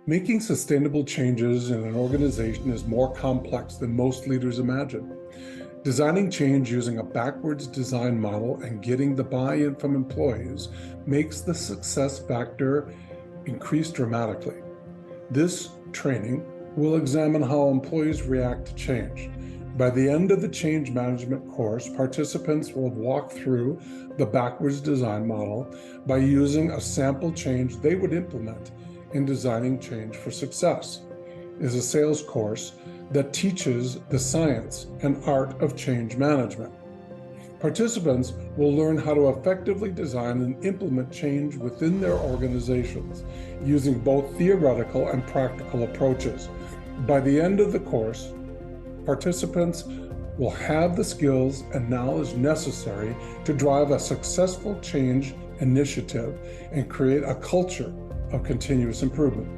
Making sustainable changes in an organization is more complex than most leaders imagine. Designing change using a backwards design model and getting the buy-in from employees makes the success factor increase dramatically. This training will examine how employees react to change. By the end of the change management course, participants will walk through the backwards design model by using a sample change they would implement in designing change for success. It is a sales course that teaches the science and art of change management. Participants will learn how to effectively design and implement change within their organizations using both theoretical and practical approaches. By the end of the course, participants will have the skills and knowledge necessary to drive a successful change initiative and create a culture of continuous improvement.